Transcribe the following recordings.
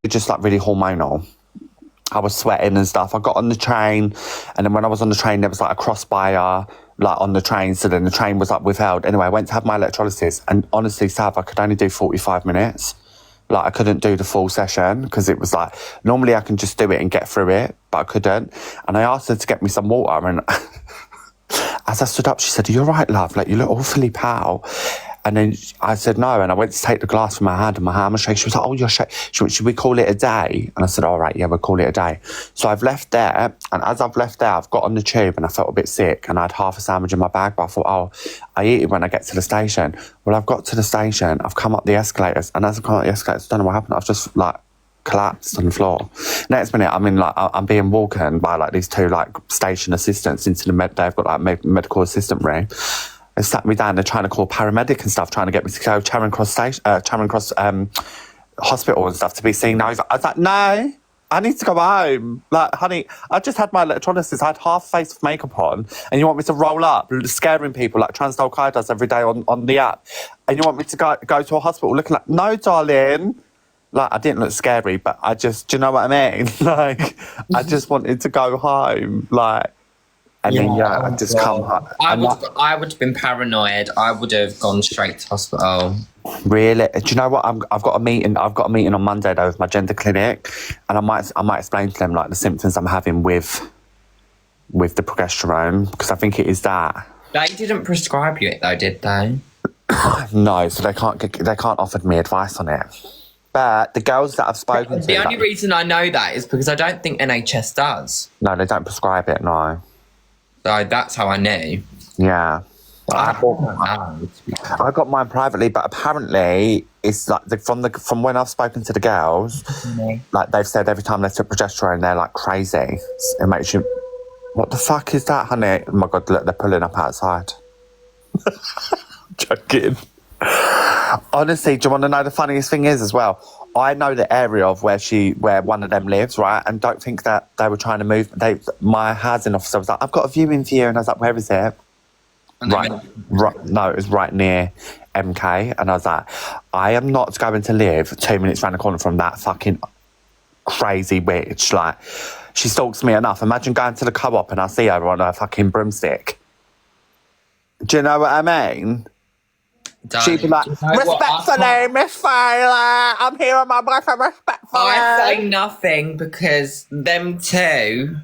just like really hormonal. I was sweating and stuff. I got on the train, and then when I was on the train, there was like a crossfire, like on the train. So then the train was like withheld. Anyway, I went to have my electrolysis, and honestly, Sav, I could only do 45 minutes. Like I couldn't do the full session because it was like, normally I can just do it and get through it, but I couldn't. And I asked her to get me some water, and as I stood up, she said, "Are you all right, love? Like you look awfully pale." And then I said no, and I went to take the glass from my hand, and my hand was shaking. She was like, "Oh, you're shaking." She went, "Should we call it a day?" And I said, "All right, yeah, we'll call it a day." So I've left there, and as I've left there, I've got on the tube, and I felt a bit sick, and I had half a sandwich in my bag, but I thought, oh, I eat it when I get to the station. Well, I've got to the station, I've come up the escalators, and as I've come up the escalators, I don't know what happened, I've just like collapsed on the floor. Next minute, I'm being walked by like these two like station assistants into the they've got like medical assistant room. They sat me down. They're trying to call paramedic and stuff, trying to get me to go Charing Cross Hospital and stuff to be seen. I was like, no, I need to go home. Like, honey, I just had my electrolysis. I had half a face of makeup on, and you want me to roll up, scaring people like Transdol Kai does every day on the app, and you want me to go to a hospital looking like, no, darling. Like, I didn't look scary, but I just, do you know what I mean? Like, I just wanted to go home. Like, and then, I just come home. I would have been paranoid. I would have gone straight to hospital. Really? Do you know what? I've got a meeting. I've got a meeting on Monday though with my gender clinic, and I might explain to them like the symptoms I'm having with the progesterone, because I think it is that. They didn't prescribe you it though, did they? No, so they can't offer me advice on it. But the girls that I've spoken to... The only reason I know that is because I don't think NHS does. No, they don't prescribe it, no. So that's how I knew. Yeah. I got mine privately, but apparently it's like from when I've spoken to the girls, like they've said every time they took progesterone, they're like crazy. It makes you... What the fuck is that, honey? Oh my God, look, they're pulling up outside. Joking. Honestly, do you want to know the funniest thing is as well? I know the area of where one of them lives, right? And don't think that they were trying to move. My housing officer was like, "I've got a viewing for you," and I was like, "Where is it?" Right, no, it was right near MK, and I was like, "I am not going to live 2 minutes round the corner from that fucking crazy witch." Like, she stalks me enough. Imagine going to the co-op and I see her on a fucking broomstick. Do you know what I mean? She'd be like, "Respectfully, Miss Faye, I'm here on my boyfriend, respectfully." I say nothing because them two,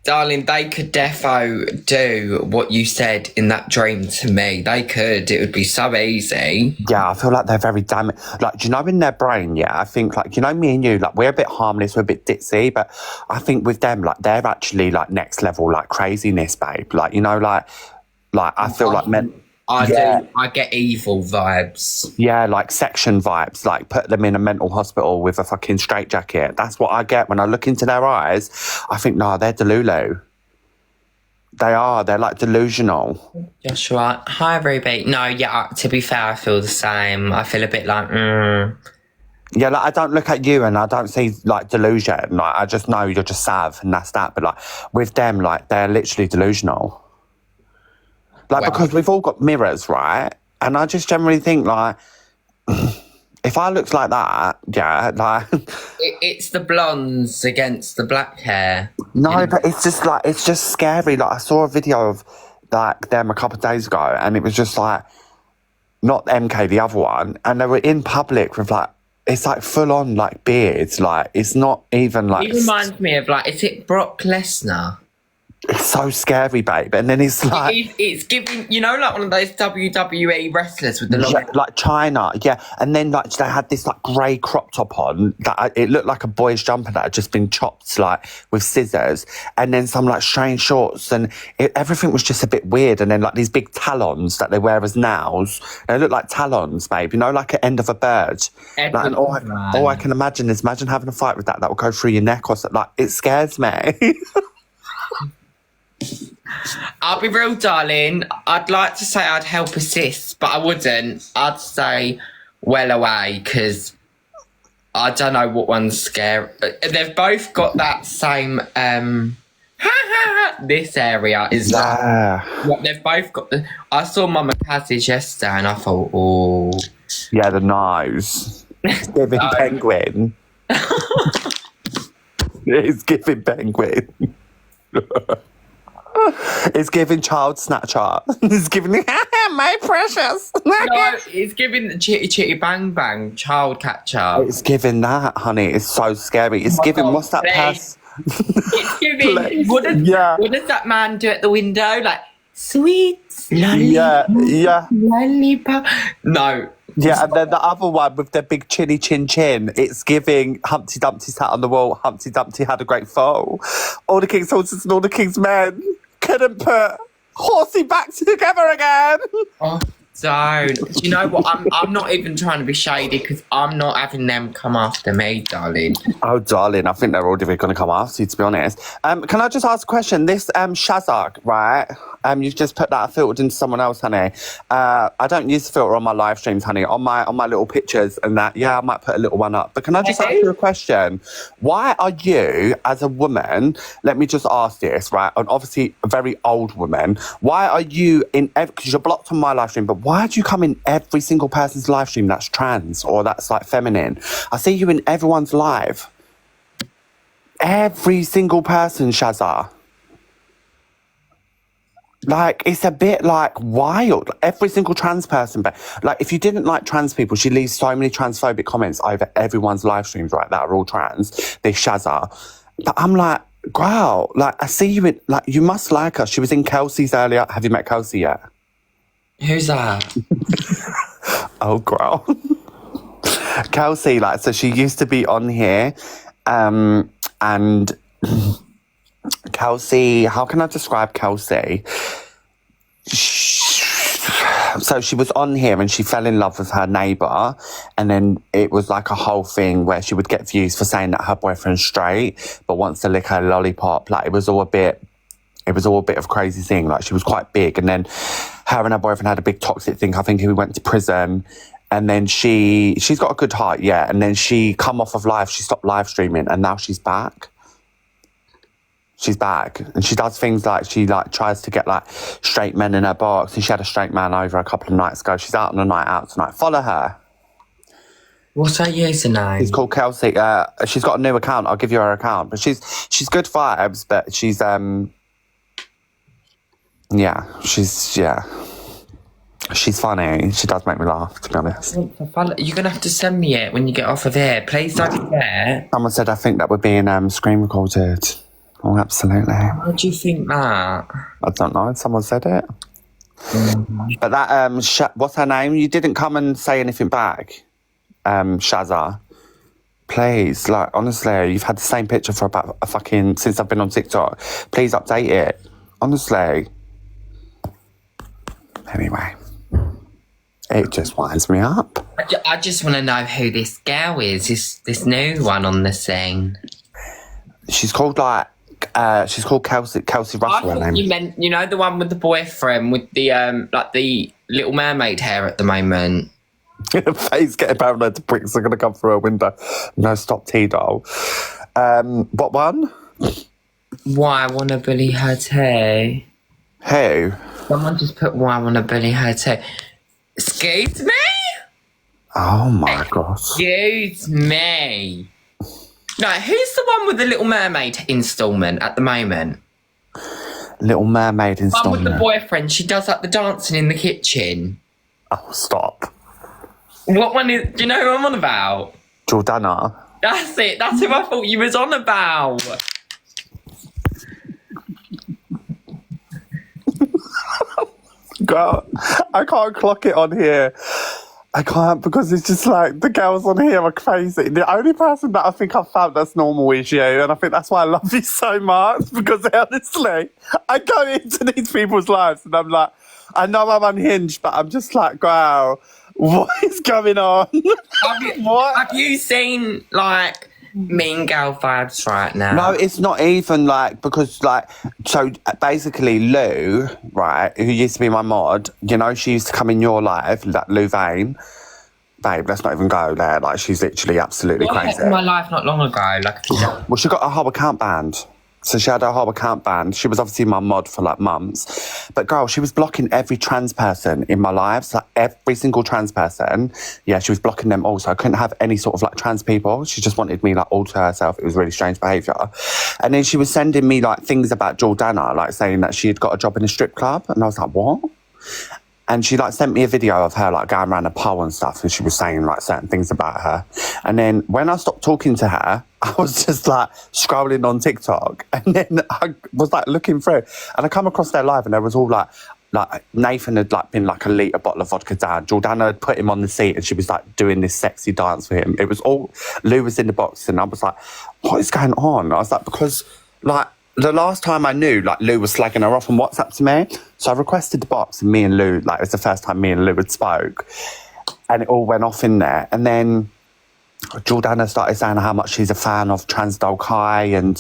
darling, they could defo do what you said in that dream to me. They could. It would be so easy. Yeah, I feel like they're very damaged. Like, do you know, in their brain, I think, like, you know, me and you, like, we're a bit harmless, we're a bit ditzy, but I think with them, like, they're actually, like, next level, like, craziness, babe. Like, you know, like I feel like men... I get evil vibes. Yeah, like section vibes, like put them in a mental hospital with a fucking straitjacket. That's what I get when I look into their eyes. I think, no, they're delulu. They are. They're like delusional. Joshua, hi, Ruby. No, yeah, to be fair, I feel the same. I feel a bit like, Yeah, like I don't look at you and I don't see like delusion. Like I just know you're just sav and that's that. But like with them, like they're literally delusional. Like, because we've all got mirrors, right? And I just generally think, like, if I looked like that, like... It's the blondes against the black hair. No, but it's just scary. Like, I saw a video of, like, them a couple of days ago, and it was just, like, not MK, the other one, and they were in public with, like, it's, like, full-on, like, beards. Like, it's not even, like... It reminds me of, like, is it Brock Lesnar? It's so scary, babe. And then it's like... It's giving, you know, like one of those WWE wrestlers with the long... Yeah, like China, yeah. And then, like, they had this, like, grey crop top on. That it looked like a boy's jumper that had just been chopped, like, with scissors. And then some, like, strange shorts. And everything was just a bit weird. And then, like, these big talons that they wear as nails. They look like talons, babe. You know, like an end of a bird. Like, and all I can imagine is having a fight with that will go through your neck or something. Like, it scares me. I'll be real, darling. I'd like to say I'd help assist, but I wouldn't. I'd say well away, because I don't know what one's scary. They've both got that same... this area is like... They've both got... I saw Mama Kaz's yesterday and I thought, oh... Yeah, the nose. Living penguin. It's giving penguin. It's giving child snatcher. It's giving my precious. No, it's giving the chitty chitty bang bang child catcher. It's giving that, honey. It's so scary. It's giving. God, What's that please. person? It's giving. What does that man do at the window? Like, sweet lollipop. Yeah. Lollipop. No. Yeah, and then the other one with the big chinny chin chin, it's giving Humpty Dumpty sat on the wall, Humpty Dumpty had a great fall. All the king's horses and all the king's men couldn't put Horsey back together again. Oh, don't. Do you know what? I'm not even trying to be shady because I'm not having them come after me, darling. Oh, darling, I think they're all going to come after you, to be honest. Can I just ask a question? This Shazag, right? You've just put that filtered into someone else, honey. I don't use the filter on my live streams, honey. On my little pictures and that, yeah, I might put a little one up. But can I just ask you a question? Why are you, as a woman, let me just ask this, right? And obviously a very old woman, why are you in, because you're blocked on my live stream, but why do you come in every single person's live stream that's trans or that's like feminine? I see you in everyone's live. Every single person, Shazza. Like, it's a bit like wild. Every single trans person, but like, if you didn't like trans people, she leaves so many transphobic comments over everyone's live streams, right? That are all trans. This Shazza. But I'm like, wow, like, I see you in, like, you must like her. She was in Kelsey's earlier. Have you met Kelsey yet? Who's that? Oh, girl. Kelsey, like, so she used to be on here, and Kelsey, how can I describe Kelsey? So she was on here and she fell in love with her neighbour, and then it was like a whole thing where she would get views for saying that her boyfriend's straight but wants to lick her lollipop. Like, it was all a bit of crazy thing. Like, she was quite big, and then her and her boyfriend had a big toxic thing. I think he went to prison, and then she's got a good heart, yeah. And then she come off of live, she stopped live streaming, and now she's back. She's back, and she does things like she like tries to get like straight men in her box, and she had a straight man over a couple of nights ago. She's out on a night out tonight. Follow her. What's her username? It's called Kelsey. She's got a new account. I'll give you her account, but she's good vibes, but she's she's funny. She does make me laugh, to be honest. You're gonna have to send me it when you get off of here. Please don't forget. Someone said I think that would be in screen recorded. Oh, absolutely. Why do you think that? I don't know. Someone said it. But that what's her name? You didn't come and say anything back, Shazza. Please, like, honestly, you've had the same picture for about since I've been on TikTok. Please update it. Honestly. Anyway, it just winds me up. I just want to know who this girl is. This new one on the scene. She's called Kelsey Russell. I thought you meant, you know, the one with the boyfriend with the like the Little Mermaid hair at the moment. Faye's getting paranoid. The bricks are going to come through her window. No, stop, T-doll. What one? Why I want to bully her too. Who? Someone just put why I want to bully her too. Excuse me? Oh my God. Excuse me. No, who's the one with the Little Mermaid installment at the moment? Little Mermaid installment? One with the boyfriend. She does like the dancing in the kitchen. Oh, stop. What one is... Do you know who I'm on about? Jordana. That's it. That's who I thought you was on about. Girl, I can't clock it on here. I can't, because it's just like the girls on here are crazy. The only person that I think I've found that's normal is you, and I think that's why I love you so much, because honestly, I go into these people's lives and I'm like, I know I'm unhinged, but I'm just like, wow, what is going on? Have you seen like Mean Girl vibes right now? No, it's not even like, because like, so basically Lou, right, who used to be my mod, you know, she used to come in your live, like Lou Vane. Babe, let's not even go there. Like, she's literally absolutely crazy. In my life not long ago, like well, she got a whole account banned. So she had her whole account banned. She was obviously my mod for like months. But girl, she was blocking every trans person in my life. So, like every single trans person. Yeah, she was blocking them all. So I couldn't have any sort of like trans people. She just wanted me like all to herself. It was really strange behaviour. And then she was sending me like things about Jordana, like saying that she had got a job in a strip club. And I was like, what? And she like sent me a video of her like going around a pole and stuff, and she was saying like certain things about her. And then when I stopped talking to her, I was just like scrolling on TikTok, and then I was like looking through, and I come across their live, and there was all like Nathan had like been like a litre bottle of vodka down. Jordana had put him on the seat, and she was like doing this sexy dance for him. It was all Lou was in the box, and I was like, what is going on? I was like, because like. The last time I knew, like, Lou was slagging her off on WhatsApp to me. So I requested the box, and me and Lou, like, it was the first time me and Lou had spoke. And it all went off in there. And then Jordana started saying how much she's a fan of Transdol Kai and...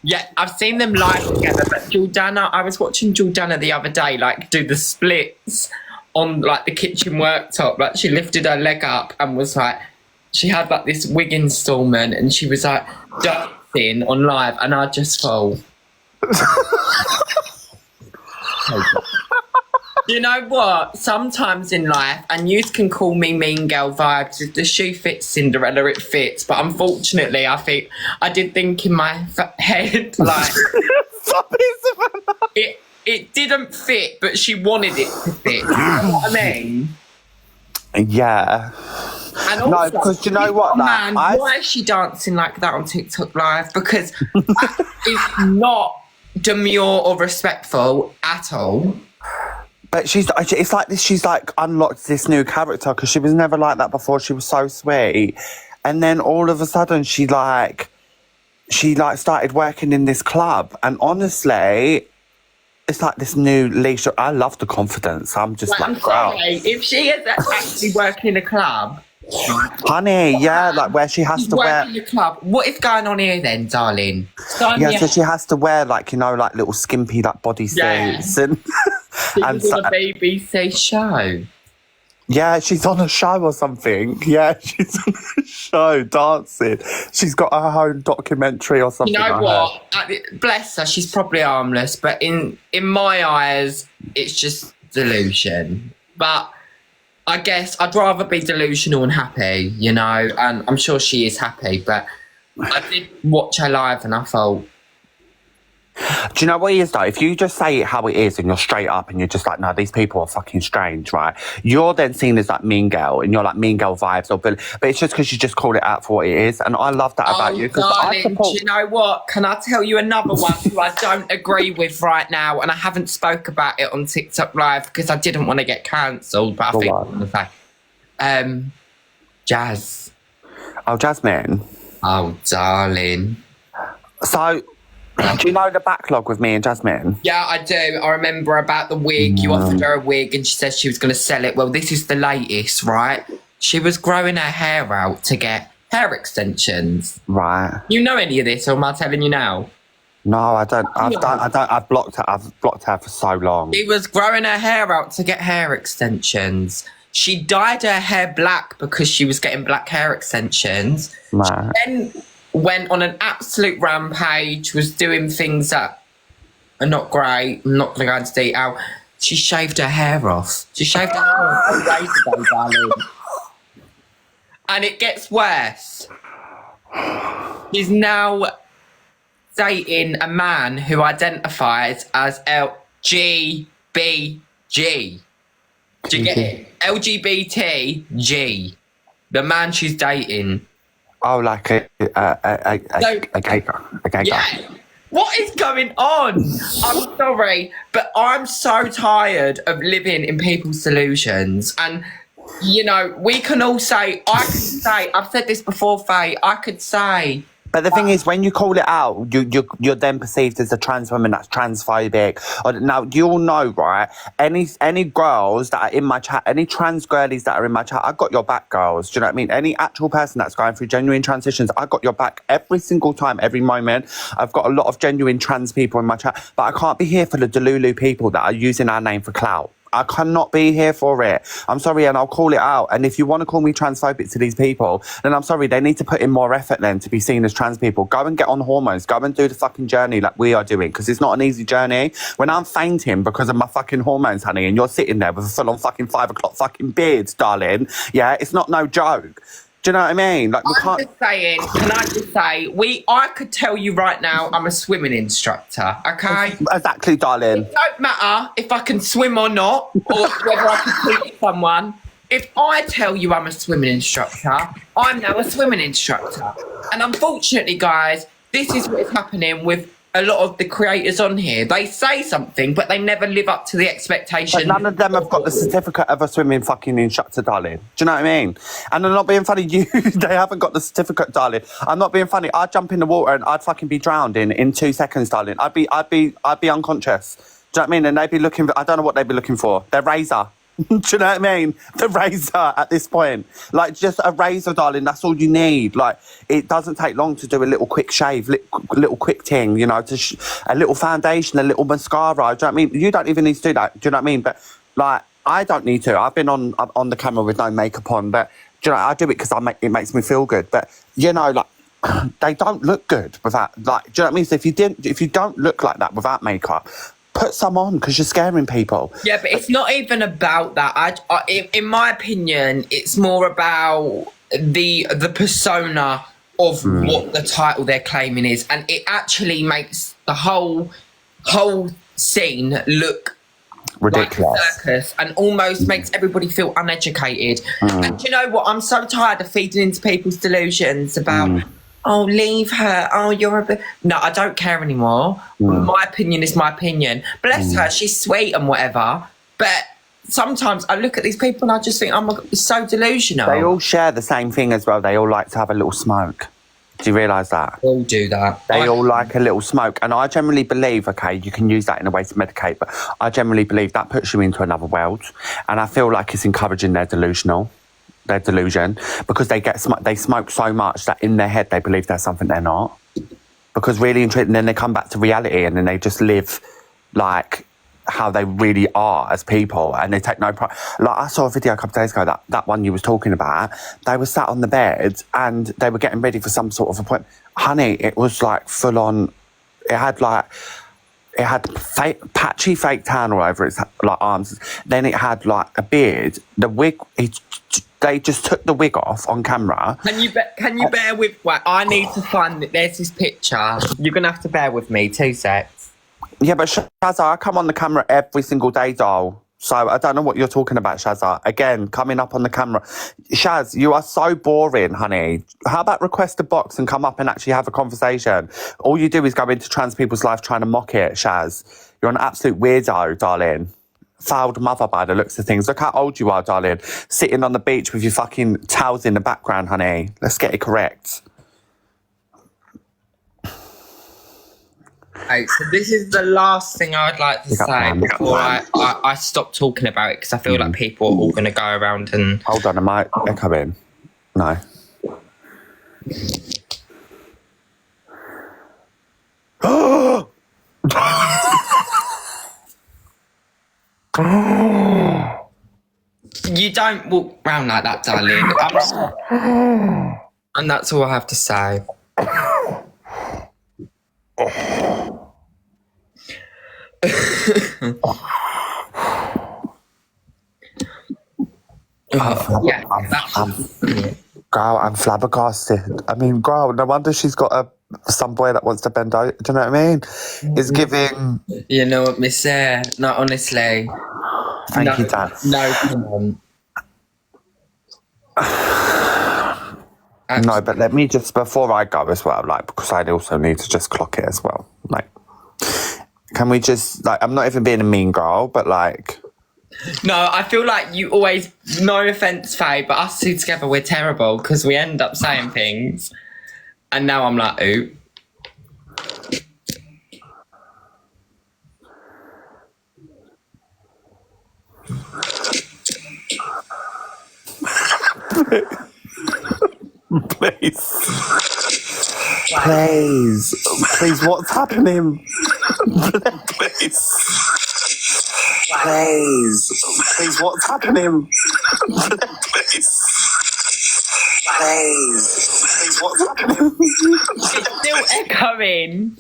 Yeah, I've seen them live together, but Jordana, I was watching Jordana the other day, like, do the splits on, like, the kitchen worktop. Like, she lifted her leg up and was like... She had, like, this wig installment, and she was, like, dancing on live, and I just fall. You know what? Sometimes in life, and you can call me mean girl vibes, if the shoe fits Cinderella, it fits. But unfortunately, I did think in my head, like, it didn't fit, but she wanted it to fit. You know what I mean? Yeah. And also, no, because you know what? Man, why is she dancing like that on TikTok Live? Because that is not demure or respectful at all. But it's like this, she's like unlocked this new character because she was never like that before. She was so sweet. And then all of a sudden she started working in this club. And honestly, it's like this new leash. I love the confidence. I'm just I'm sorry, if she is actually working in a club... Honey, yeah, like where she has to wear... in the club. What is going on here then, darling? So she has to wear like, you know, like little skimpy like bodysuits and... and on a BBC show. Yeah, she's on a show or something. Yeah, she's on a show dancing. She's got her own documentary or something. You know what? Bless her, she's probably harmless, but in my eyes, it's just delusion. But I guess I'd rather be delusional and happy, you know, and I'm sure she is happy, but I did watch her live and I thought... Do you know what it is though? If you just say it how it is and you're straight up and you're just like, no, these people are fucking strange, right? You're then seen as like mean girl and you're like mean girl vibes, but it's just because you just call it out for what it is. And I love that about you. Darling, do you know what? Can I tell you another one who I don't agree with right now? And I haven't spoke about it on TikTok Live because I didn't want to get cancelled, but I think I'm going to say, Jazz. Oh, Jasmine. Oh, darling. So... Do you know the backlog with me and Jasmine? Yeah, I do. I remember about the wig. You offered her a wig and she said she was going to sell it. Well, this is the latest, right? She was growing her hair out to get hair extensions. Right. You know any of this, or am I telling you now? No, I don't. I've blocked her. I've blocked her for so long. She was growing her hair out to get hair extensions. She dyed her hair black because she was getting black hair extensions. Right. She then went on an absolute rampage, was doing things that are not great. I'm not going to go into detail. She shaved her hair off. She shaved her hair off 2 days ago, darling. And it gets worse. She's now dating a man who identifies as LGBTG. Do you get it? LGBTG. The man she's dating. Oh, like a gay guy. Yeah. What is going on? I'm sorry, but I'm so tired of living in people's delusions. And, you know, we can all say, I could say, I've said this before, Faye, I could say... But the thing is, when you call it out, you're then perceived as a trans woman that's transphobic. Now, you all know, right? Any girls that are in my chat, any trans girlies that are in my chat, I got your back, girls. Do you know what I mean? Any actual person that's going through genuine transitions, I got your back every single time, every moment. I've got a lot of genuine trans people in my chat, but I can't be here for the Delulu people that are using our name for clout. I cannot be here for it. I'm sorry, and I'll call it out. And if you want to call me transphobic to these people, then I'm sorry, they need to put in more effort then to be seen as trans people. Go and get on hormones. Go and do the fucking journey like we are doing, because it's not an easy journey. When I'm fainting because of my fucking hormones, honey, and you're sitting there with a full-on fucking 5 o'clock fucking beard, darling, yeah, it's not no joke. Do you know what I mean? Like, we can't... Just saying, can I just say, I could tell you right now I'm a swimming instructor, okay? Exactly, darling. It don't matter if I can swim or not, or whether I can teach someone. If I tell you I'm a swimming instructor, I'm now a swimming instructor. And unfortunately, guys, this is what is happening with a lot of the creators on here. They say something, but they never live up to the expectation. But none of them have got the certificate of a swimming fucking instructor, darling. Do you know what I mean? And I'm not being funny, they haven't got the certificate, darling. I'm not being funny. I'd jump in the water and I'd fucking be drowned in 2 seconds, darling. I'd be unconscious. Do you know what I mean? And they'd be looking for, I don't know what they'd be looking for. Their razor. Do you know what I mean? The razor at this point. Like, just a razor, darling, that's all you need. Like, it doesn't take long to do a little quick shave, little quick ting, you know, a little foundation, a little mascara. Do you know what I mean? You don't even need to do that. Do you know what I mean? But, like, I don't need to. I've been on the camera with no makeup on, but, do you know, I do it because it makes me feel good. But, you know, like, they don't look good without, like, do you know what I mean? So if you don't look like that without makeup, put some on, because you're scaring people. Yeah, but it's not even about that. In my opinion, it's more about the persona of what the title they're claiming is, and it actually makes the whole scene look ridiculous, like a circus, and almost makes everybody feel uneducated. And do you know what? I'm so tired of feeding into people's delusions about. Oh, leave her. Oh, you're a bit... No, I don't care anymore. My opinion is my opinion. Bless her, she's sweet and whatever. But sometimes I look at these people and I just think, oh my God, it's so delusional. They all share the same thing as well. They all like to have a little smoke. Do you realise that? They all do that. They all like a little smoke. And I generally believe, okay, you can use that in a way to medicate, but I generally believe that puts you into another world. And I feel like it's encouraging their delusion, because they smoke so much that in their head they believe there's something they're not. Because really and then they come back to reality, and then they just live like how they really are as people, and they take no pride. Like, I saw a video a couple of days ago, that one you was talking about. They were sat on the bed and they were getting ready for some sort of appointment. Honey, it was like full on. It had patchy fake tan all over its like arms. Then it had like a beard. The wig, they just took the wig off on camera. Can you bear with? Well, I need to find that. There's this picture. You're gonna have to bear with me. 2 secs. Yeah, but Shazza, I come on the camera every single day, doll. So I don't know what you're talking about, Shazza. Again, coming up on the camera. Shaz, you are so boring, honey. How about request a box and come up and actually have a conversation? All you do is go into trans people's life trying to mock it, Shaz. You're an absolute weirdo, darling. Fouled mother by the looks of things. Look how old you are, darling. Sitting on the beach with your fucking towels in the background, honey. Let's get it correct. Okay, so this is the last thing I would like to say before I stop talking about it, because I feel like people are all going to go around and... Hold on, am I echoing? No. You don't walk around like that, darling. And that's all I have to say. Girl, I'm flabbergasted. I mean, girl, no wonder she's got some boy that wants to bend over. Do you know what I mean? It's giving... You know what, Miss Sarah? No, honestly. Thank you, Dad. No, come on. No, but let me just, before I go as well, like, because I also need to just clock it as well. Like, can we just, like, I'm not even being a mean girl, but like... No, I feel like you always, no offence, Faye, but us two together, we're terrible, because we end up saying things. And now I'm like, ooh. Please, what's happening? Please. Please, what's happening? Please, what's happening? It's still echoing.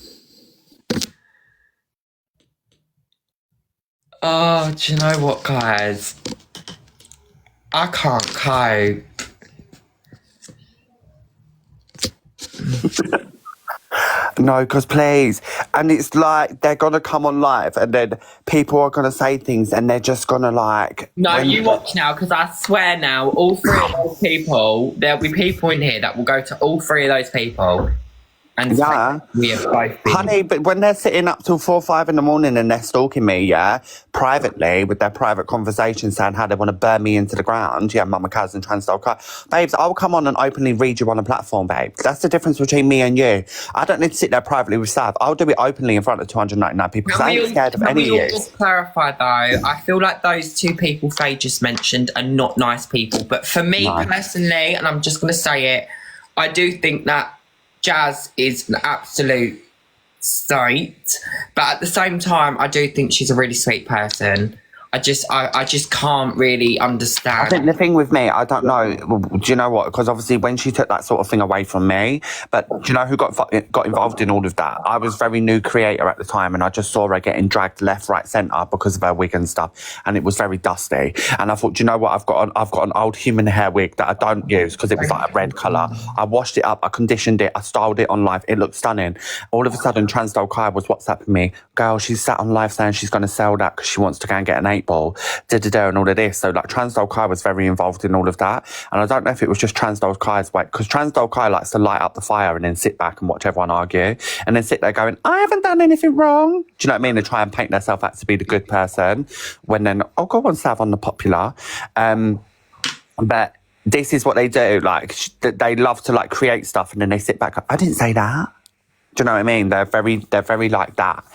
Oh, do you know what, guys? I can't cope. No, because please. And it's like they're going to come on live and then people are going to say things and they're just going to like... No, you watch now, because I swear now, all three of those people, there'll be people in here that will go to all three of those people and Yeah. say, we have both been... Honey, but when they're sitting up till 4 or 5 in the morning and they're stalking me, yeah, privately with their private conversation saying how they want to burn me into the ground, yeah, Mama Kaz and Transdol Kai. Babes, I'll come on and openly read you on a platform, babe. That's the difference between me and you. I don't need to sit there privately with Sav. I'll do it openly in front of 299 people because I ain't scared of any of you. Just clarify though, I feel like those two people Faye just mentioned are not nice people. But for me personally, and I'm just going to say it, I do think that Jazz is an absolute saint, but at the same time, I do think she's a really sweet person. I just can't really understand. I think the thing with me, I don't know, do you know what? Because obviously when she took that sort of thing away from me, but do you know who got involved in all of that? I was very new creator at the time and I just saw her getting dragged left, right, centre because of her wig and stuff. And it was very dusty. And I thought, do you know what? I've got an old human hair wig that I don't use because it was like a red colour. I washed it up, I conditioned it, I styled it on live. It looked stunning. All of a sudden, Transdol Kai was WhatsApping me. Girl, she's sat on live saying she's going to sell that because she wants to go and get an 8-ball, and all of this. So like Transdol Kai was very involved in all of that. And I don't know if it was just Transdol Kai's way, because Transdol Kai likes to light up the fire and then sit back and watch everyone argue and then sit there going, I haven't done anything wrong. Do you know what I mean? And try and paint themselves out to be the good person when then, oh, go on, Sav, on the popular. But this is what they do. Like they love to like create stuff and then they sit back. I didn't say that. Do you know what I mean? They're very like that.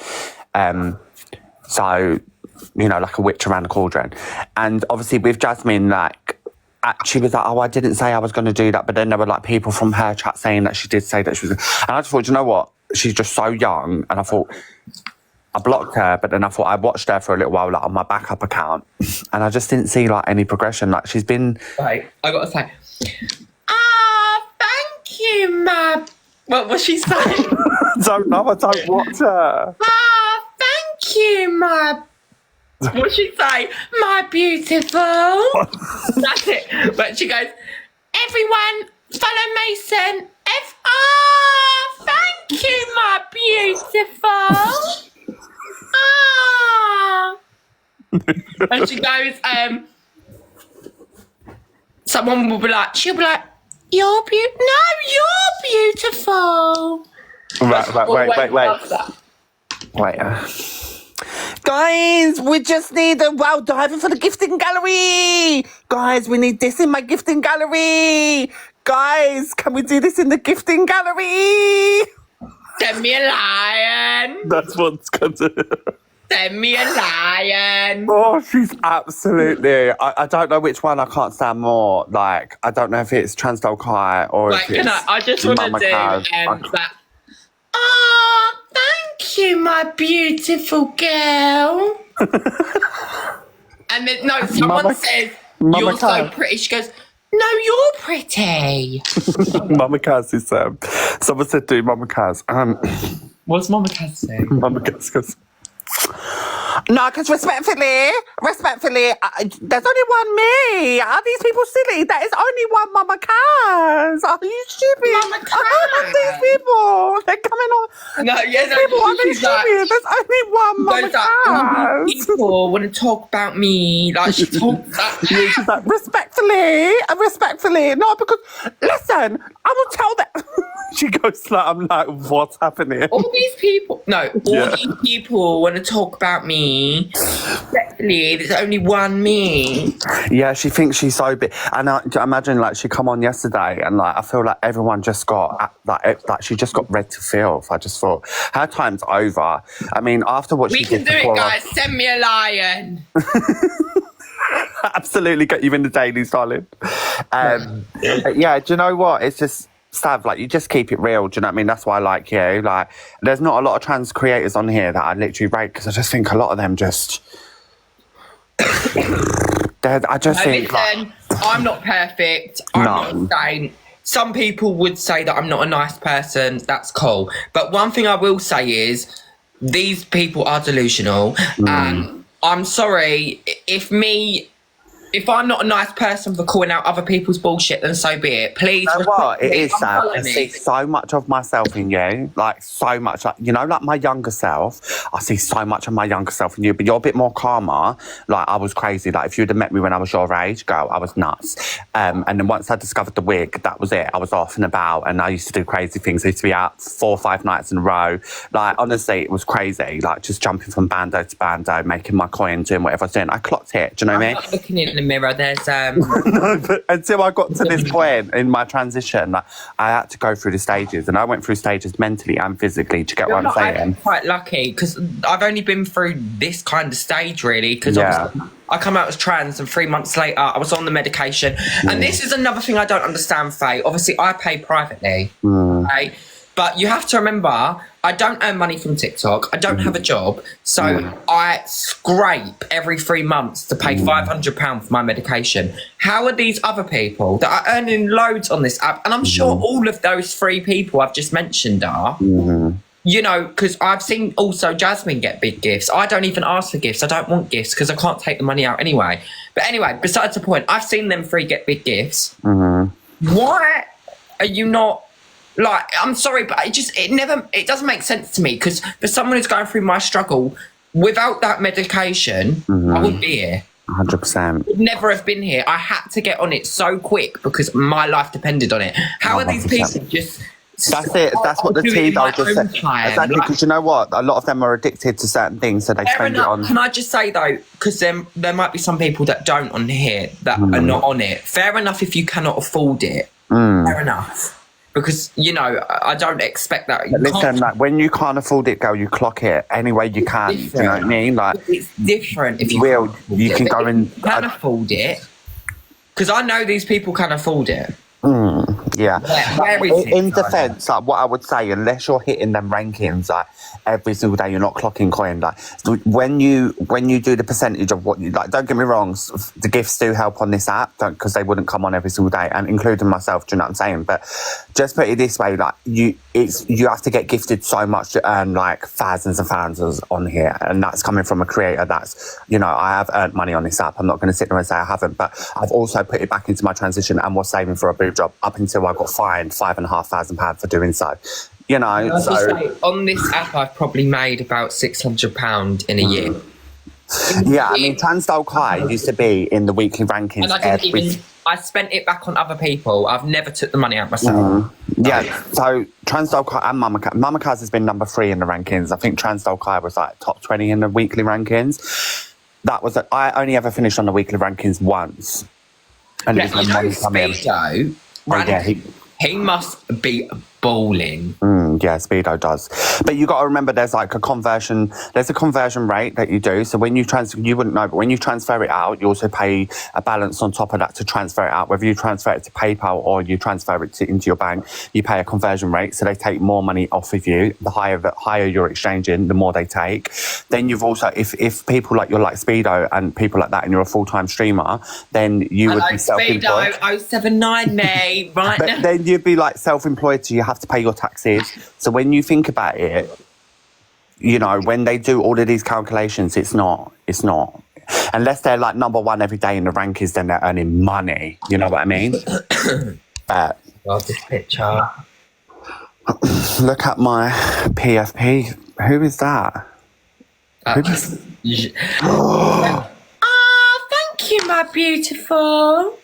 So, you know, like a witch around the cauldron. And obviously with Jasmine, like, she was like, oh, I didn't say I was going to do that. But then there were like people from her chat saying that she did say that she was. And I just thought, you know what? She's just so young. And I thought, I blocked her. But then I thought I watched her for a little while, like on my backup account. And I just didn't see like any progression. Like she's been. Right, I got to say, thank you, ma. What was she saying? Don't know. I don't watch her. Thank you, my. What she say? My beautiful. That's it. But she goes, everyone, follow Mason. Thank you, my beautiful. And she goes, someone will be like, she'll be like, you're beautiful. No, you're beautiful. Wait. Guys, we just need a wow diver for the gifting gallery. Guys, we need this in my gifting gallery. Guys, can we do this in the gifting gallery? Send me a lion. That's what's going to... Send me a lion. Oh, she's absolutely... I don't know which one I can't stand more. Like, I don't know if it's Transdol Kai or if it's I just want to do that. Oh, thank you, my beautiful girl. And then, no, someone says, you're so pretty. She goes, no, you're pretty. Mama Kaz is... someone said to Mama Kaz... What's Mama Kaz saying? Mama Kaz goes... No, because respectfully, there's only one me. Are these people silly? There is only one Mama Kaz. Are you stupid? Mama Kaz. These people, they're coming on. No, yeah, no, people are they stupid? There's only one Mama Kaz. People want to talk about me. Like, she talks that. Yeah, she's like, respectfully. No, because, listen, I will tell them. She goes like, I'm like, what's happening? All these people want to talk about me. Respectfully, there's only one me. Yeah, she thinks she's so big. And I imagine, like, she come on yesterday and, like, I feel like everyone just got, like she just got red to filth. I just thought, her time's over. I mean, after what she did We can do it, guys. Send me a lion. Absolutely, get you in the dailies, darling. Yeah, do you know what? It's just... Sav, like, you just keep it real, do you know what I mean? That's why I like you. Like, there's not a lot of trans creators on here that I literally rate because I just think a lot of them just... I just think Listen, I'm not perfect. I'm not a saint. Some people would say that I'm not a nice person. That's cool. But one thing I will say is these people are delusional. And I'm sorry, if I'm not a nice person for calling out other people's bullshit, then so be it. Please. You know what? It is sad. I me. see so much of myself in you. Like, so much. Like, you know, like my younger self, I see so much of my younger self in you, but you're a bit more calmer. Like, I was crazy. Like, if you'd have met me when I was your age, girl, I was nuts. And then once I discovered the wig, that was it. I was off and about, and I used to do crazy things. I used to be out 4 or 5 nights in a row. Like, honestly, it was crazy. Like, just jumping from bando to bando, making my coin, doing whatever I was doing. I clocked it. Do you know what I mean? I'm looking in the mirror. There's No, but until I got to this point in my transition, like, I had to go through the stages, and I went through stages mentally and physically. To get what I'm saying? I'm quite lucky because I've only been through this kind of stage really. Because obviously I come out as trans, and 3 months later I was on the medication. And this is another thing I don't understand, Faye. Obviously, I pay privately, okay? But you have to remember, I don't earn money from TikTok. I don't have a job. So I scrape every 3 months to pay £500 for my medication. How are these other people that are earning loads on this app? And I'm sure all of those 3 people I've just mentioned are, you know, because I've seen also Jasmine get big gifts. I don't even ask for gifts. I don't want gifts because I can't take the money out anyway. But anyway, besides the point, I've seen them 3 get big gifts. Why are you not... Like, I'm sorry, but it doesn't make sense to me, because for someone who's going through my struggle, without that medication, I wouldn't be here. 100%. Would never have been here. I had to get on it so quick because my life depended on it. How are these people just... That's it. That's what the tea though just said. Exactly, because you know what? A lot of them are addicted to certain things, so they spend it on... Can I just say though, because there might be some people that don't on here, that are not on it. Fair enough if you cannot afford it. Fair enough. Because, you know, I don't expect that. But listen, like, when you can't afford it, girl, you clock it any way you can. Do you know what I mean? Like, it's different if you can go in... You can afford it. Because I know these people can afford it. Yeah. Where is in defence, like, what I would say, unless you're hitting them rankings, like, every single day, you're not clocking coin. Like, when you do the percentage of what you like, don't get me wrong, the gifts do help on this app, because they wouldn't come on every single day, and including myself. Do you know what I'm saying? But just put it this way, like, you have to get gifted so much to earn like thousands and thousands on here, and that's coming from a creator that's, you know, I have earned money on this app. I'm not going to sit there and say I haven't, but I've also put it back into my transition and was saving for a boob job up until I got fined £5,500 for doing so. You know, so say, on this app, I've probably made about £600 in a year. Yeah, I mean, Transdale Kai used to be in the weekly rankings. And I spent it back on other people. I've never took the money out myself. Yeah, so Transdale Kai and Mama Kaz has been number 3 in the rankings. I think Transdale Kai was like top 20 in the weekly rankings. I only ever finished on the weekly rankings once. And yeah, you know, Speedo, he must be balling. Yeah, Speedo does. But you got to remember, there's a conversion rate that you do. So when you you wouldn't know, but when you transfer it out, you also pay a balance on top of that to transfer it out. Whether you transfer it to PayPal or you transfer it into your bank, you pay a conversion rate. So they take more money off of you. The higher you're exchanging, the more they take. Then you've also, if people like you're like Speedo and people like that, and you're a full-time streamer, then you would be self-employed. Speedo 079 me right now. Then you'd be like self-employed, so you have to pay your taxes. So when you think about it, you know, when they do all of these calculations, it's not. Unless they're like number 1 every day in the rankings, then they're earning money. You know what I mean? Love this picture. Look at my PFP. Who is that? Oh, thank you, my beautiful.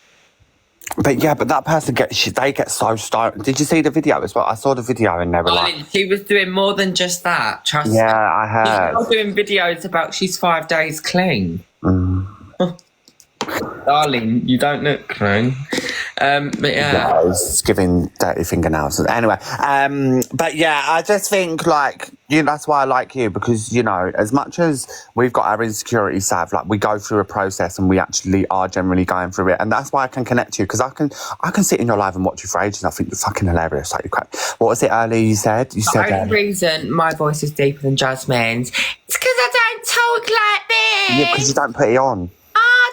But yeah, but that person they get so stoned. Did you see the video as well? I saw the video and they were like... She was doing more than just that, trust me. Yeah, I heard. She was doing videos about she's 5 days clean. Darling, you don't look clean. But yeah. It's giving dirty fingernails. Anyway, but yeah, I just think, like, you know, that's why I like you, because, you know, as much as we've got our insecurity side, like, we go through a process and we actually are generally going through it, and that's why I can connect to you, because I can sit in your live and watch you for ages, and I think you're fucking hilarious. Like, what was it earlier you said? You said the only reason my voice is deeper than Jasmine's, it's because I don't talk like this. Yeah, because you don't put it on. I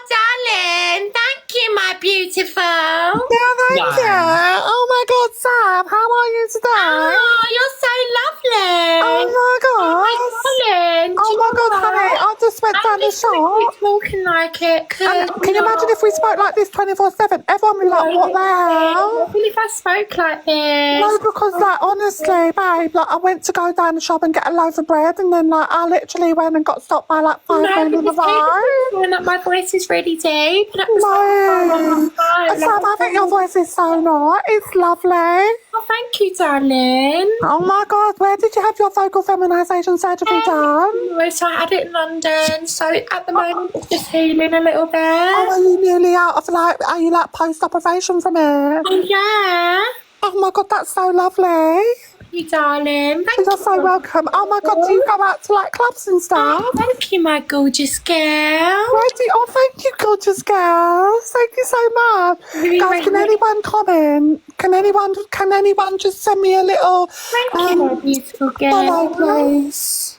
my beautiful. Yeah, thank you. Oh my God, Sam, how are you today? Oh, you're so lovely. Oh my God. Darling, Oh my God, honey, I just went down the shop. Talking like it. And can you imagine if we spoke like this 24/7? Everyone would be like, what the hell? What if I spoke like this? No, because like honestly, babe, like I went to go down the shop and get a loaf of bread, and then like I literally went and got stopped by like 5 men in the road. That my voice is really deep. No, Sam, I think your voice is so nice. It's lovely. Oh, thank you, darling. Oh my God, where did you have your vocal feminization surgery done? So I had it in London. So at the moment, it's just healing a little bit. Oh, are you nearly out of like? Are you like post-operation from it? Oh, yeah. Oh my God, that's so lovely. You darling. Thank You're so welcome. Oh my God, do you go out to like clubs and stuff? Oh, thank you, my gorgeous girl. Oh, thank you, gorgeous girls. Thank you so much. Guys, can anyone comment? Can anyone just send me a little Thank you, my beautiful girl. follow, please?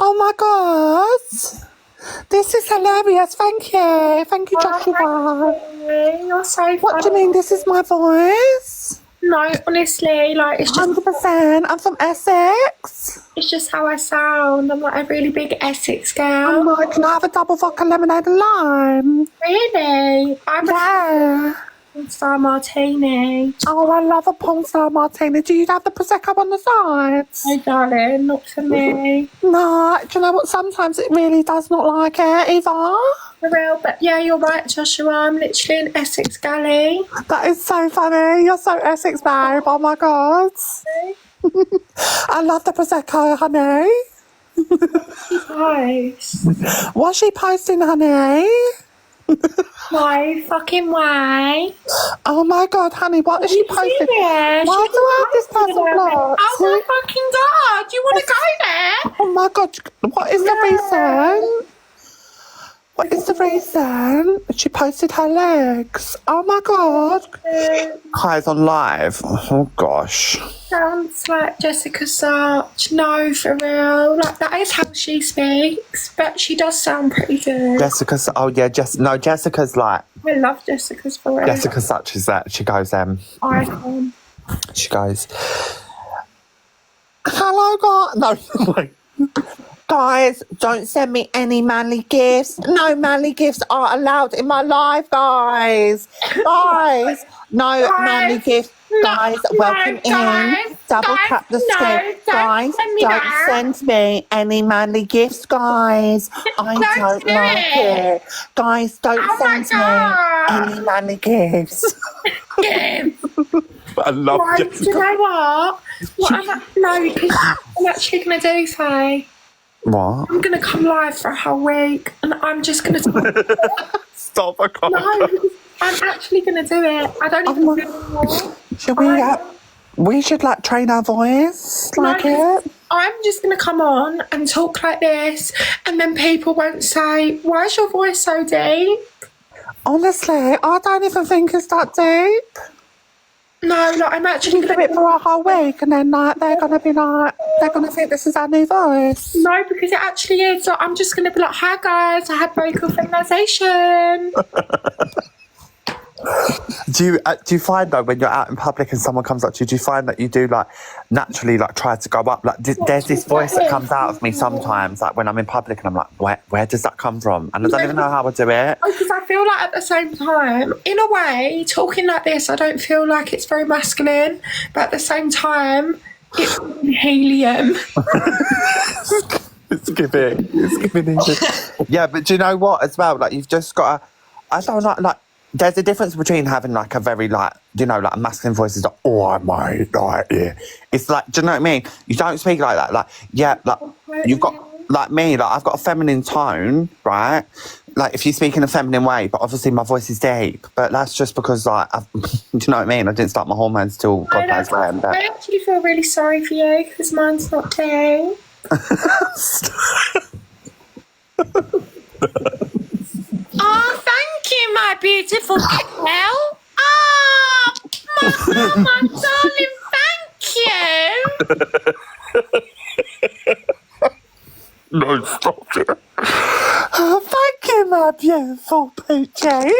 Oh my God. This is hilarious. Thank you. Thank you, Joshua. You're so What do you mean this is my voice? No, honestly, like it's just 100%. I'm from Essex. it's just how I sound. I'm like a really big Essex girl. I'm like, can I have a double vodka lemonade and lime? Really? I'm Yeah. a star martini. Oh, I love a porn star martini. Do you have the Prosecco on the sides? Oh, darling, not for me. No, do you know what? Sometimes it really does not like it either. For real, but yeah, you're right, Joshua. I'm literally an Essex galley. That is so funny. You're so Essex, babe. Oh my God. I love the Prosecco, honey. Nice. What's she posting, honey? No fucking way. Oh my God, honey, what is she posting? Serious? Why do I have this person blocked? Oh my fucking God. Do you want to go there? Oh my God, what is the reason? What is the reason? She posted her legs. Oh my God. Kai's on live. Oh gosh. Sounds like Jessica Sarch. No, for real. Like, that is how she speaks. But she does sound pretty good. Jessica's, oh yeah, Jessica's like, I love Jessica's for real. Jessica Such is that. She goes, Icon. she goes, hello, God. No, wait. Guys, don't send me any manly gifts. No manly gifts are allowed in my life, guys. Guys, no manly gifts. Guys, welcome in. Double tap the screen. Guys, don't send me any manly gifts, guys. I don't like it. Guys, don't send me any manly gifts. I love No, do you know what? Because I'm actually going to do, Faye. What? I'm going to come live for a whole week and I'm just going to... Stop, I can't. No, I'm actually going to do it. I don't even know anymore. Should we should like train our voice like it? I'm just going to come on and talk like this and then people won't say, why is your voice so deep? Honestly, I don't even think it's that deep. No, like I'm actually Do it for a whole week and then like they're gonna think this is our new voice. No, because it actually is. Like, I'm just gonna be like, hi guys, I had vocal feminization. Do you find though when you're out in public and someone comes up to you, do you find that you do like naturally like try to go up? Like there's this voice that comes out of me sometimes, like when I'm in public and I'm like, where does that come from? And I don't even know how I do it. Because I feel like at the same time, in a way, talking like this, I don't feel like it's very masculine, but at the same time, it's helium. It's giving helium. Yeah, but do you know what as well? Like you've just got to, I don't know, like there's a difference between having like a very like, you know, like a masculine voice is like, oh mate, like yeah. It's like, do you know what I mean? You don't speak like that. Like, yeah, like you've got like me, like I've got a feminine tone, right? Like if you speak in a feminine way, but obviously my voice is deep. But that's just because like do you know what I mean? I didn't start my hormones till God knows when. But I actually feel really sorry for you because mine's not deep. Oh, thank you, my beautiful girl. Oh, my darling, thank you. no, stop it. Oh, thank you, my beautiful Poochie.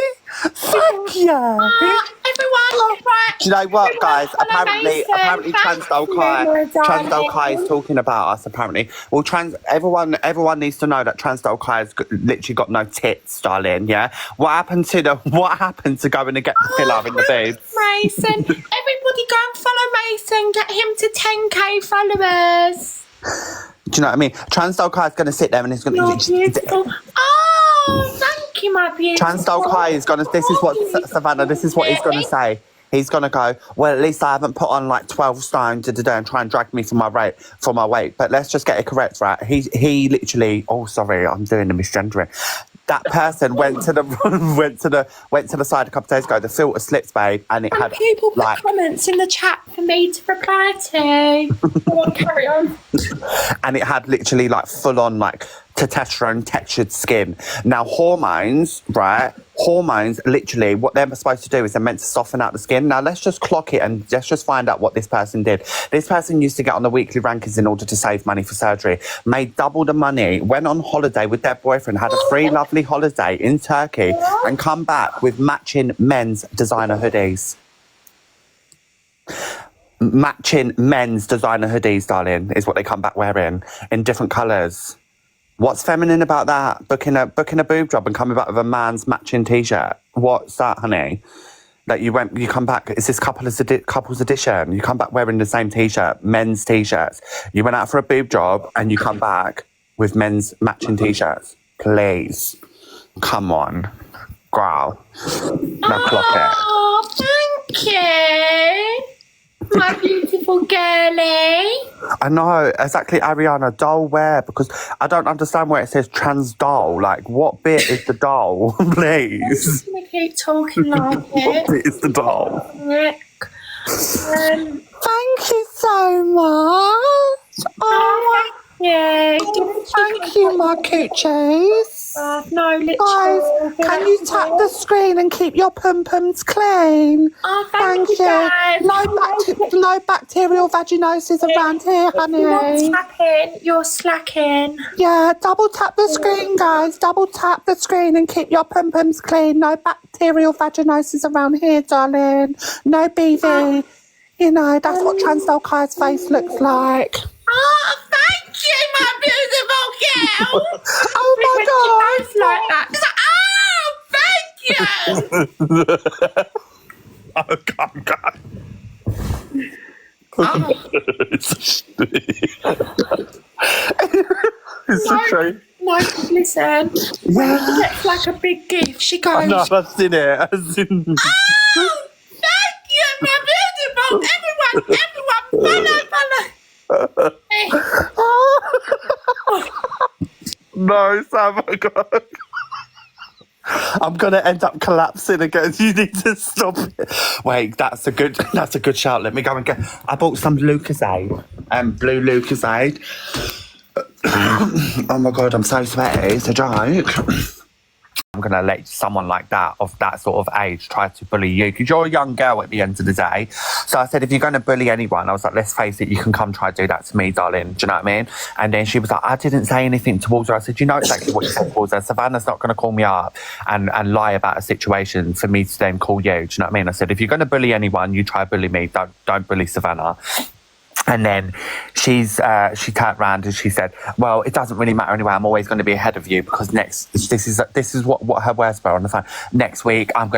Thank you. Everyone, right. Do you know what, guys? Follow Mason. Apparently, Transdol Kai is talking about us. Apparently, well, everyone needs to know that Transdol Kai has literally got no tits, darling. Yeah. What happened to going to get the filler in the boobs? Mason, everybody go and follow Mason. Get him to 10k followers. Do you know what I mean? Transdol Kai is going to sit there and he's going to. You're beautiful. Oh, thank you, my beautiful. Transdol Kai is going to. This is what Savannah. This is what he's going to say. He's going to go, well, at least I haven't put on like 12 stone and try and drag me for my weight. But let's just get it correct, right? He literally, oh, sorry, I'm doing the misgendering. That person went to the side a couple of days ago. The filter slips, babe, and it had people put like comments in the chat for me to reply to. Go on, carry on. And it had literally like full on like testosterone textured skin. Now hormones, right? Hormones, literally, what they're supposed to do is they're meant to soften out the skin. Now let's just clock it and let's just find out what this person did. This person used to get on the weekly rankings in order to save money for surgery, made double the money, went on holiday with their boyfriend, had a free lovely holiday in Turkey, and come back with matching men's designer hoodies. Matching men's designer hoodies, darling, is what they come back wearing in different colours. What's feminine about that? Booking a boob job and coming back with a man's matching t-shirt. What's that, honey? That you come back, is this couple's edition? You come back wearing the same t-shirt, men's t-shirts. You went out for a boob job and you come back with men's matching t-shirts. Please. Come on. Girl. Now clock it. Oh, thank you. My beautiful girlie. I know, exactly, Ariana. Doll where? Because I don't understand where it says trans doll. Like, what bit is the doll? Please. I'm going to keep talking like What bit is the doll? Thank you so much. Oh, yeah. Thank you, my coochies. No, literally. Guys, can you tap the screen and keep your pum-pums clean? Oh, thank you, guys. No bacterial vaginosis around here, honey. You're tapping. You're slacking. Yeah, double tap the screen, guys. Double tap the screen and keep your pum-pums clean. No bacterial vaginosis around here, darling. No BV. You know, that's what Transdol Kai's face looks like. Oh, thank you, my beautiful girl. Oh my God. She like that. Oh, thank you. Oh, God. Oh. It's a true. No, listen. When she gets like a big gift, she goes. No, I've seen it. Oh, thank you, my beautiful. Everyone, follow. No, Sam, oh God. I'm gonna end up collapsing again. You need to stop it. Wait, that's a good shout. Let me go and get. I bought some Lucasade, blue Lucasade. Oh my God, I'm so sweaty. It's a joke. I'm going to let someone like that, of that sort of age, try to bully you, because you're a young girl at the end of the day. So I said, if you're going to bully anyone, I was like, let's face it, you can come try to do that to me, darling. Do you know what I mean? And then she was like, I didn't say anything towards her. I said, you know exactly what you said towards her. Savannah's not going to call me up and lie about a situation for me to then call you. Do you know what I mean? I said, if you're going to bully anyone, you try bully me. Don't bully Savannah. And then she turned around and she said, well, it doesn't really matter anyway. I'm always going to be ahead of you because this is what her words were on the phone. Next week, I'm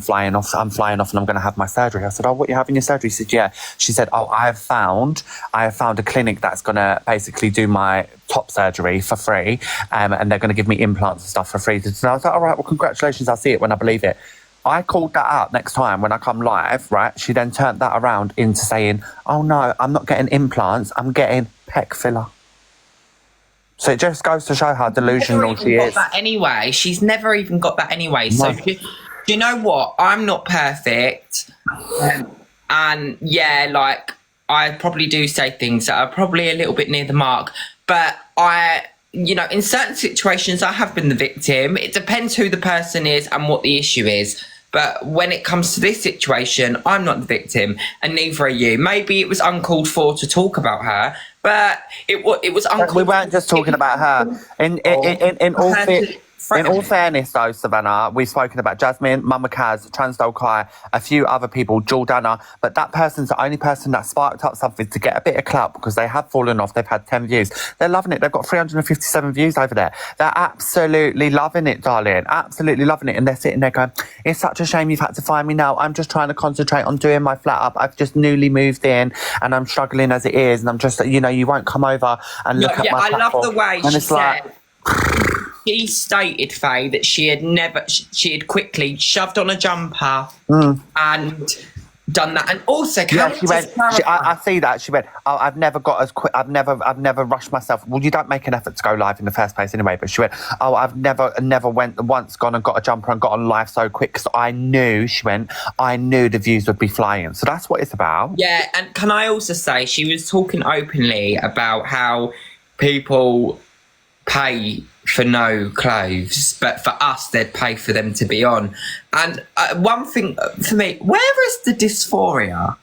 flying off and I'm going to have my surgery. I said, oh, what, you're having your surgery? She said, yeah. She said, oh, I have found a clinic that's going to basically do my top surgery for free. And they're going to give me implants and stuff for free. So I was like, all right, well, congratulations. I'll see it when I believe it. I called that out next time when I come live, right? She then turned that around into saying, oh no, I'm not getting implants, I'm getting pec filler. So it just goes to show how delusional she is. That anyway, she's never even got that anyway. So do you know what? I'm not perfect. And yeah, like I probably do say things that are probably a little bit near the mark. But in certain situations, I have been the victim. It depends who the person is and what the issue is. But when it comes to this situation, I'm not the victim, and neither are you. Maybe it was uncalled for to talk about her, but it was uncalled. We weren't just talking about her. In all fairness, though, Savannah, we've spoken about Jasmine, Mama Kaz, Transdol Kai, a few other people, Jordana, but that person's the only person that sparked up something to get a bit of clout because they have fallen off. They've had 10 views. They're loving it. They've got 357 views over there. They're absolutely loving it, darling. Absolutely loving it. And they're sitting there going, it's such a shame you've had to find me now. I'm just trying to concentrate on doing my flat up. I've just newly moved in and I'm struggling as it is. And I'm just, you know, you won't come over and look at my platform. I love the way and she said... She stated, Faye, that she had quickly shoved on a jumper and done that. And also, I see that. She went, oh, I've never got as quick, I've never rushed myself. Well, you don't make an effort to go live in the first place anyway. But she went, oh, I've never gone and got a jumper and got on live so quick because I knew the views would be flying. So that's what it's about. Yeah, and can I also say, she was talking openly about how people pay for no clothes, but for us they'd pay for them to be on. And one thing for me, where is the dysphoria?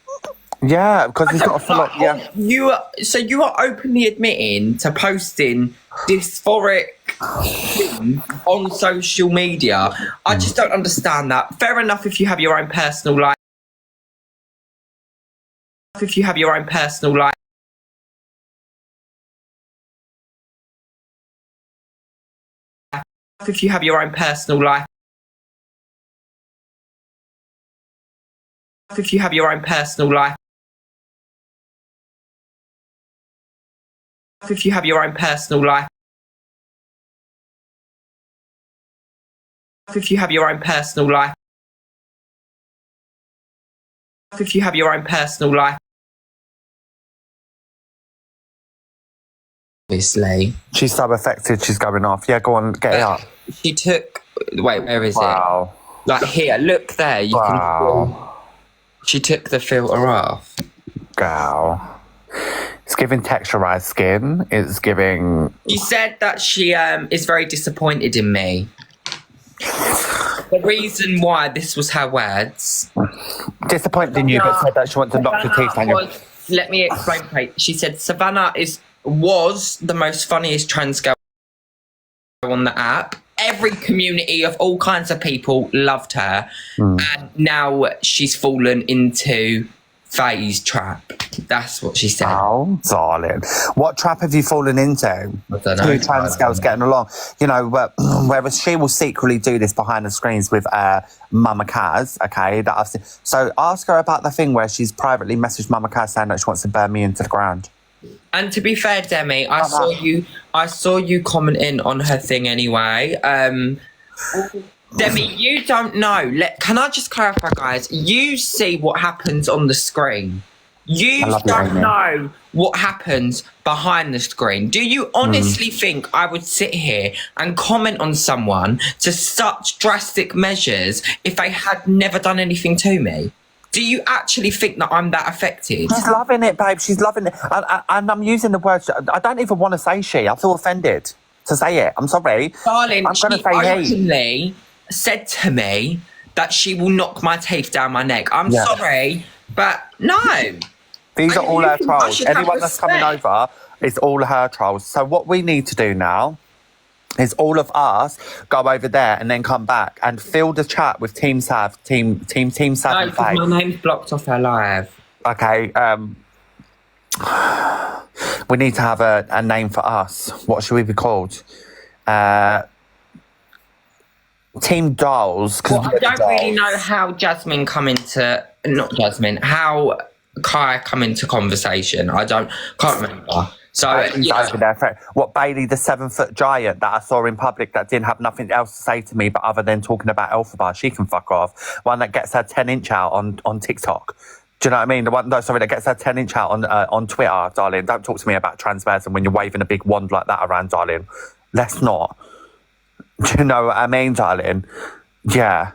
Yeah, because it's got a full yeah. You are openly admitting to posting dysphoric things on social media. I just don't understand that. Fair enough if you have your own personal life. If you have your own personal life. If you have your own personal life. If you have your own personal life. If you have your own personal life. If you have your own personal life. If you have your own personal life. Obviously. She's so affected, she's going off. Yeah, go on, get it up. She took... Wait, where is it? Like, here, look there. You can see. She took the filter off. Girl. It's giving texturized skin. It's giving... She said that she is very disappointed in me. The reason why, this was her words. Disappointed in you, but said that she wants to knock your teeth down your... Let me explain, Kate. She said Savannah was the most funniest trans girl on the app. Every community of all kinds of people loved her. And now she's fallen into Faye's trap. That's what she said. Oh, darling. What trap have you fallen into? I don't know. Two trans girls getting along. You know, whereas she will secretly do this behind the screens with Mama Kaz, okay, that I've seen. So ask her about the thing where she's privately messaged Mama Kaz saying that she wants to burn me into the ground. And to be fair, Demi, I saw you commenting on her thing anyway. Demi, you don't know. Can I just clarify, guys? You see what happens on the screen. You don't know what happens behind the screen. Do you honestly think I would sit here and comment on someone to such drastic measures if they had never done anything to me? Do you actually think that I'm that affected? She's loving it, babe. She's loving it. And I'm using the words... I don't even want to say she. I feel offended to say it. I'm sorry. Darling, I'm going to say openly said to me that she will knock my teeth down my neck. I'm sorry, but no. These are all her trolls. Anyone that's coming over, it's all her trolls. So what we need to do now is all of us go over there and then come back and fill the chat with Team Sav, Team Sav and Faye. No, my name's blocked off her live. Okay, we need to have a name for us. What should we be called? Team Dolls. I don't really know how how Kai come into conversation. Can't remember. So, over there. What, Bailey, the 7-foot giant that I saw in public that didn't have nothing else to say to me but other than talking about Elphaba, she can fuck off. One that gets her 10-inch out on TikTok. Do you know what I mean? The one, no, sorry, that gets her 10-inch out on Twitter, darling. Don't talk to me about transverse when you're waving a big wand like that around, darling. Let's not. Do you know what I mean, darling? Yeah.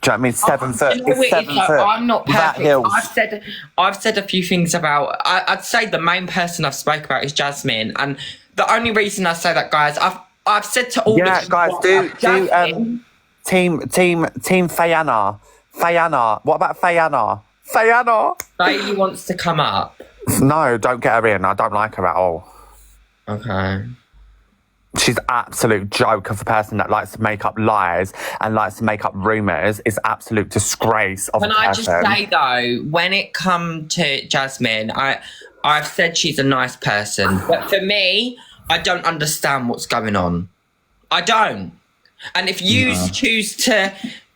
Do you know what I mean? 7 foot. It's 7 foot. I'm not perfect. I've said a few things about... I'd say the main person I've spoke about is Jasmine. And the only reason I say that, guys, I've said to all... Yeah, guys, do Team Fayanna. Fayanna. What about Fayanna? Fayanna. Bailey wants to come up. No, don't get her in. I don't like her at all. Okay. She's absolute joke of a person that likes to make up lies and likes to make up rumours. It's absolute disgrace of a person. Can I just say though, when it comes to Jasmine, I've said she's a nice person, but for me, I don't understand what's going on. I don't. And if you choose to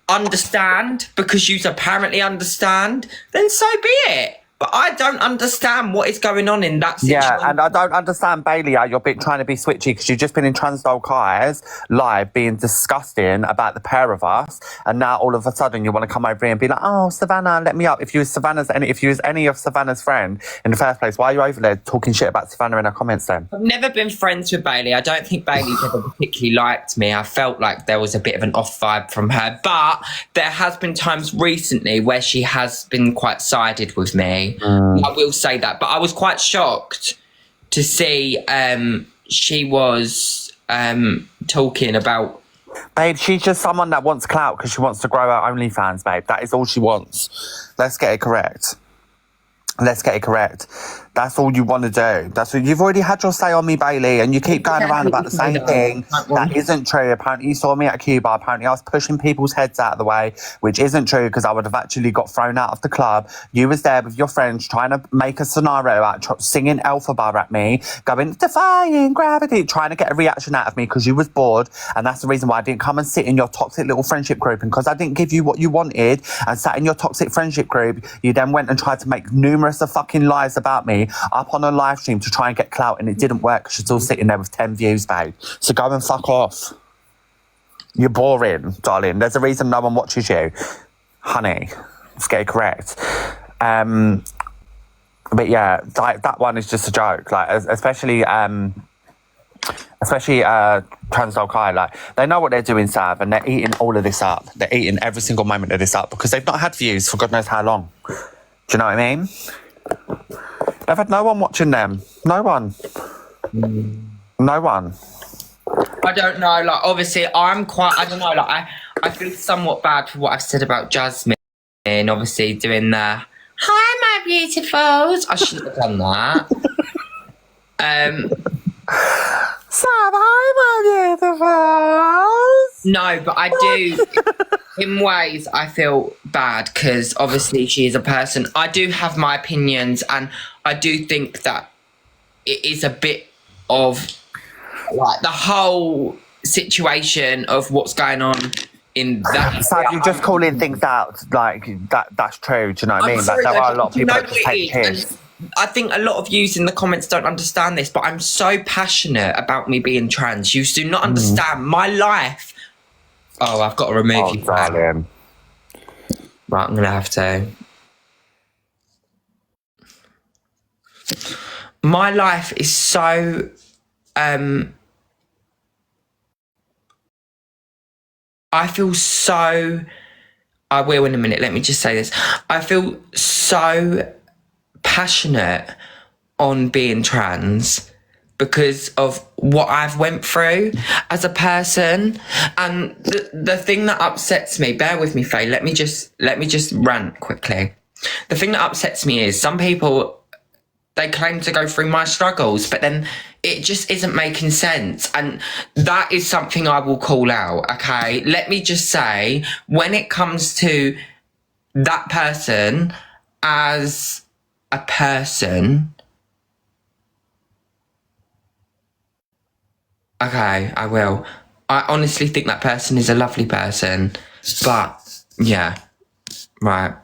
understand because you apparently understand, then so be it. But I don't understand what is going on in that situation. Yeah, and I don't understand, Bailey, how you're trying to be switchy because you've just been in Transdoll Kai's live being disgusting about the pair of us, and now all of a sudden you want to come over here and be like, oh, Savannah, let me up. If you was any of Savannah's friend in the first place, why are you over there talking shit about Savannah in her comments then? I've never been friends with Bailey. I don't think Bailey's ever particularly liked me. I felt like there was a bit of an off vibe from her, but there has been times recently where she has been quite sided with me. I will say that, but I was quite shocked to see she was talking about. Babe, she's just someone that wants clout because she wants to grow her OnlyFans, babe. That is all she wants. Let's get it correct. That's all you want to do. That's what you've already had your say on me, Bailey, and you keep going around about the same thing. That isn't true. Apparently, you saw me at Cuba. Apparently, I was pushing people's heads out of the way, which isn't true because I would have actually got thrown out of the club. You was there with your friends trying to make a scenario out, singing Alpha Bar at me, going defying gravity, trying to get a reaction out of me because you was bored, and that's the reason why I didn't come and sit in your toxic little friendship group. And because I didn't give you what you wanted and sat in your toxic friendship group, you then went and tried to make numerous of fucking lies about me up on a live stream to try and get clout, and it didn't work because you're still sitting there with 10 views, babe. So go and fuck off. You're boring, darling. There's a reason no one watches you. Honey, let's get it correct. But yeah, like, that one is just a joke. Like, especially Transdoll Kai, like, they know what they're doing, Sav, and they're eating all of this up. They're eating every single moment of this up because they've not had views for God knows how long. Do you know what I mean? They've had no one watching them. No one. No one. I don't know, like, obviously, I don't know, like, I feel somewhat bad for what I've said about Jasmine, obviously, doing the, hi, my beautifuls. I shouldn't have done that. Sav, hi, my beautifuls. No, but I do, in ways, I feel bad because obviously she is a person. I do have my opinions, and I do think that it is a bit of like the whole situation of what's going on in that. Sav, you're just calling things out like that's true. Do you know what I mean? Sorry, like, there are a lot of people that just take it piss. is. I think a lot of yous in the comments don't understand this, but I'm so passionate about me being trans. You do not understand my life. Oh, I've got to remove you. Darling. Right, I'm going to have to. My life is so... I feel so... I will in a minute. Let me just say this. I feel so passionate on being trans because of what I've went through as a person. And the thing that upsets me, bear with me, Faye, let me just rant quickly. The thing that upsets me is some people, they claim to go through my struggles, but then it just isn't making sense. And that is something I will call out, okay? Let me just say, when it comes to that person as a person, okay, I will. I honestly think that person is a lovely person, but yeah, right.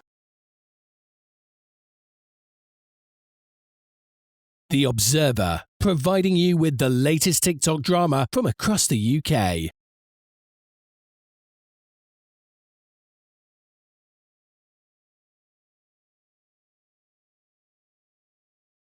The Observer, providing you with the latest TikTok drama from across the UK.